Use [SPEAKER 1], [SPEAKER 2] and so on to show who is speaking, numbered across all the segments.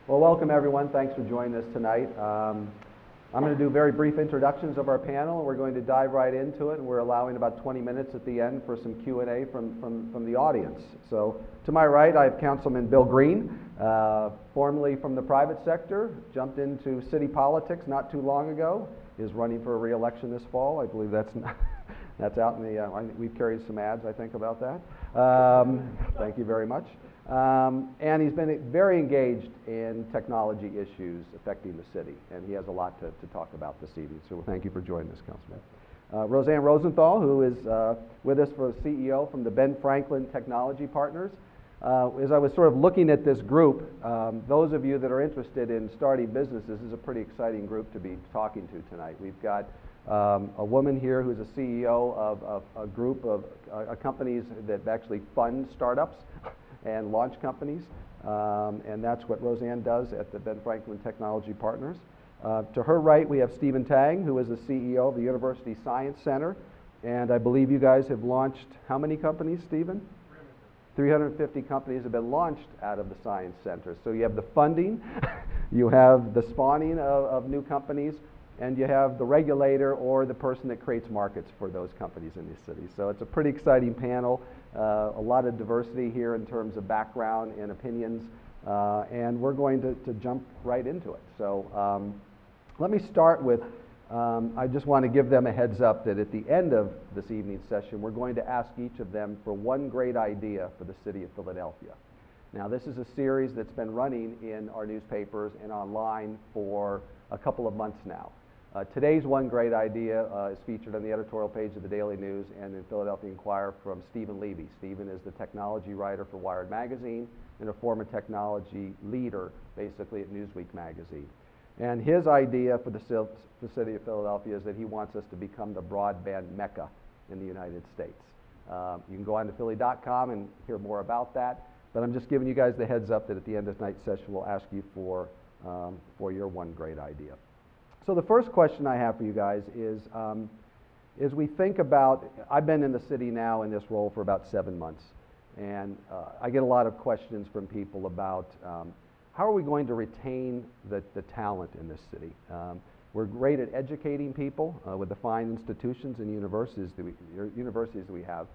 [SPEAKER 1] Well, welcome everyone. Thanks for joining us tonight. I'm going to do very brief introductions of our panel, and we're going to dive right into it. And we're allowing about 20 minutes at the end for some Q&A from the audience. So to my right, I have Councilman Bill Green, formerly from the private sector, jumped into city politics not too long ago, is running for re-election this fall. I believe that's out in the, we've carried some ads, I think, about that. Thank you very much. And he's been very engaged in technology issues affecting the city, and he has a lot to talk about this evening. So thank you for joining us, Councilman. Roseann Rosenthall, who is with us for CEO from the Ben Franklin Technology Partners. As I was sort of looking at this group, those of you that are interested in starting businesses, this is a pretty exciting group to be talking to tonight. We've got a woman here who's a CEO of a group of companies that actually fund startups and launch companies, and that's what Roseann does at the Ben Franklin Technology Partners. To her right, we have Stephen Tang, who is the CEO of the University Science Center, and I believe you guys have launched how many companies, Stephen? 350 companies have been launched out of the Science Center. So you have the funding, you have the spawning of new companies, and you have the regulator or the person that creates markets for those companies in these cities. So it's a pretty exciting panel, a lot of diversity here in terms of background and opinions, and we're going to jump right into it. So let me start with, I just want to give them a heads up that at the end of this evening's session, we're going to ask each of them for one great idea for the city of Philadelphia. Now, this is a series that's been running in our newspapers and online for a couple of months now. Today's one great idea is featured on the editorial page of the Daily News and the Philadelphia Inquirer from Stephen Levy. Stephen is the technology writer for Wired Magazine and a former technology leader, basically, at Newsweek magazine. And his idea for the city of Philadelphia is that he wants us to become the broadband mecca in the United States. You can go on to philly.com and hear more about that, but I'm just giving you guys the heads up that at the end of tonight's session, we'll ask you for your one great idea. So the first question I have for you guys is, as we think about, I've been in the city now in this role for about 7 months, and I get a lot of questions from people about how are we going to retain the talent in this city? We're great at educating people with the fine institutions and universities that we have,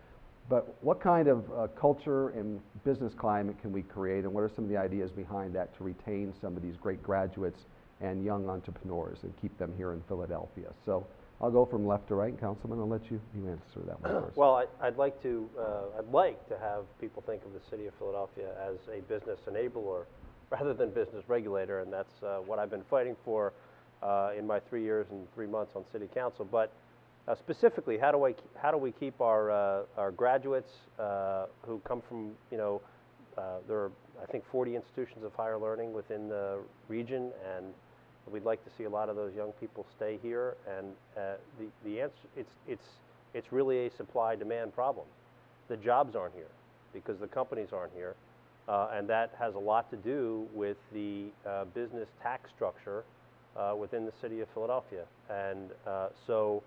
[SPEAKER 1] but what kind of culture and business climate can we create, and what are some of the ideas behind that to retain some of these great graduates and young entrepreneurs and keep them here in Philadelphia? So I'll go from left to right. Councilman, I'll let you answer that one first.
[SPEAKER 2] Well, I'd like to have people think of the city of Philadelphia as a business enabler rather than business regulator, and that's what I've been fighting for in my 3 years and 3 months on city council. But specifically, how do we keep our graduates who come from, there are, I think, 40 institutions of higher learning within the region, and we'd like to see a lot of those young people stay here. And the answer, it's really a supply-demand problem. The jobs aren't here because the companies aren't here, and that has a lot to do with the business tax structure within the city of Philadelphia. And so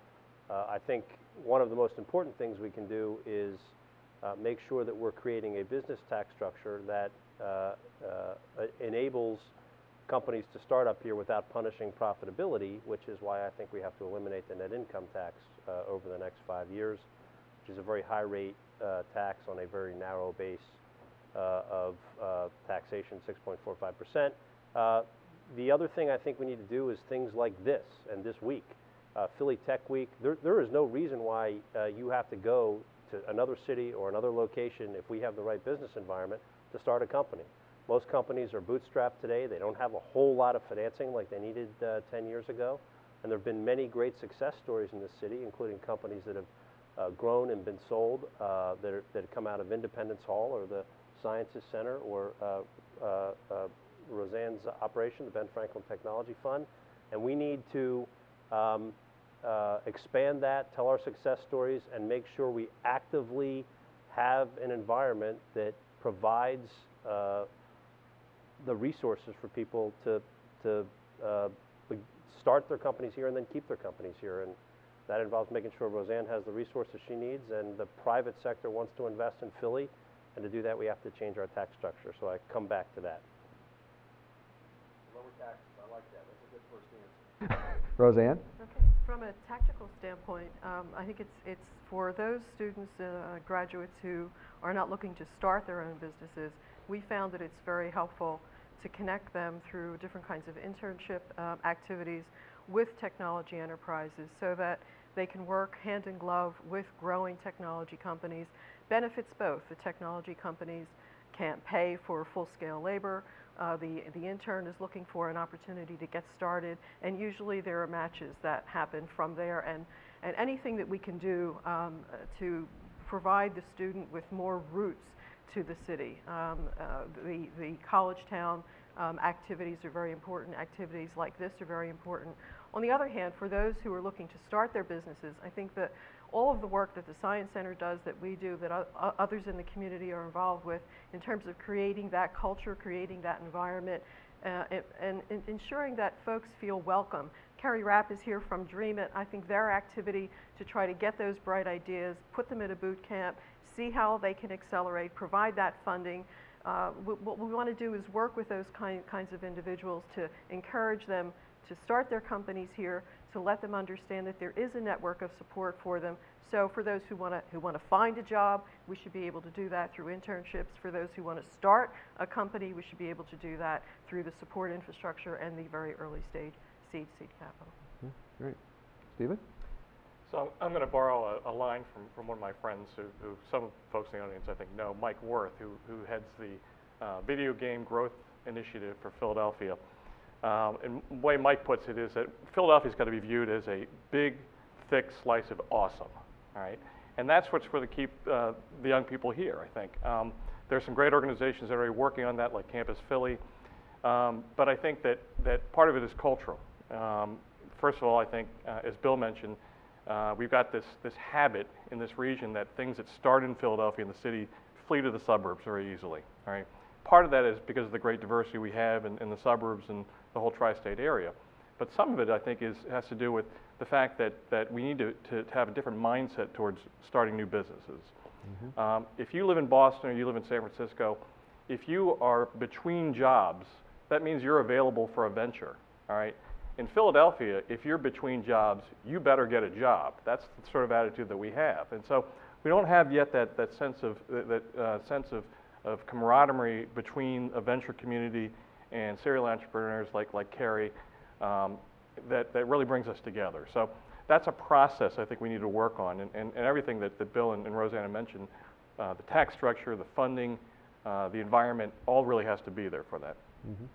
[SPEAKER 2] I think one of the most important things we can do is make sure that we're creating a business tax structure that enables companies to start up here without punishing profitability, which is why I think we have to eliminate the net income tax over the next 5 years, which is a very high rate tax on a very narrow base of taxation, 6.45%. The other thing I think we need to do is things like this and this week, Philly Tech Week. There is no reason why you have to go to another city or another location if we have the right business environment to start a company. Most companies are bootstrapped today. They don't have a whole lot of financing like they needed 10 years ago. And there have been many great success stories in this city, including companies that have grown and been sold that have come out of Independence Hall or the Sciences Center or Rosann's operation, the Ben Franklin Technology Fund. And we need to expand that, tell our success stories, and make sure we actively have an environment that provides the resources for people to start their companies here and then keep their companies here. And that involves making sure Roseann has the resources she needs and the private sector wants to invest in Philly. And to do that, we have to change our tax structure. So I come back to that. first answer.
[SPEAKER 1] Roseann?
[SPEAKER 3] Okay. From a tactical standpoint, I think it's for those students, graduates who are not looking to start their own businesses. We found that it's very helpful to connect them through different kinds of internship activities with technology enterprises so that they can work hand in glove with growing technology companies. Benefits both. The technology companies can't pay for full-scale labor. The intern is looking for an opportunity to get started, and usually there are matches that happen from there, and anything that we can do to provide the student with more roots to the city. The college town activities are very important. Activities like this are very important. On the other hand, for those who are looking to start their businesses, I think that all of the work that the Science Center does, that we do, that others in the community are involved with in terms of creating that culture, creating that environment, and ensuring that folks feel welcome. Kerry Rapp is here from Dream It. I think their activity to try to get those bright ideas, put them in a boot camp, see how they can accelerate, provide that funding. What we want to do is work with those kinds of individuals to encourage them to start their companies here, to let them understand that there is a network of support for them. So for those who want to find a job, we should be able to do that through internships. For those who want to start a company, we should be able to do that through the support infrastructure and the very early stage seed capital.
[SPEAKER 1] Great. Stephen?
[SPEAKER 4] So I'm going to borrow a line from one of my friends who some folks in the audience I think know, Mike Worth, who heads the video game growth initiative for Philadelphia. And the way Mike puts it is that Philadelphia's got to be viewed as a big, thick slice of awesome, all right? And that's what's going to keep the young people here, I think. There's some great organizations that are already working on that, like Campus Philly. But I think that part of it is cultural. First of all, I think, as Bill mentioned, we've got this habit in this region that things that start in Philadelphia in the city flee to the suburbs very easily, all right? Part of that is because of the great diversity we have in the suburbs and the whole tri-state area. But some of it, I think, has to do with the fact that we need to have a different mindset towards starting new businesses. Mm-hmm. If you live in Boston or you live in San Francisco, if you are between jobs, that means you're available for a venture, all right? In Philadelphia, if you're between jobs, you better get a job. That's the sort of attitude that we have. And so we don't have yet that sense of camaraderie between a venture community and serial entrepreneurs like Kerry that really brings us together. So that's a process I think we need to work on, and everything that Bill and Roseann mentioned, the tax structure, the funding, the environment, all really has to be there for that.
[SPEAKER 1] Mm-hmm.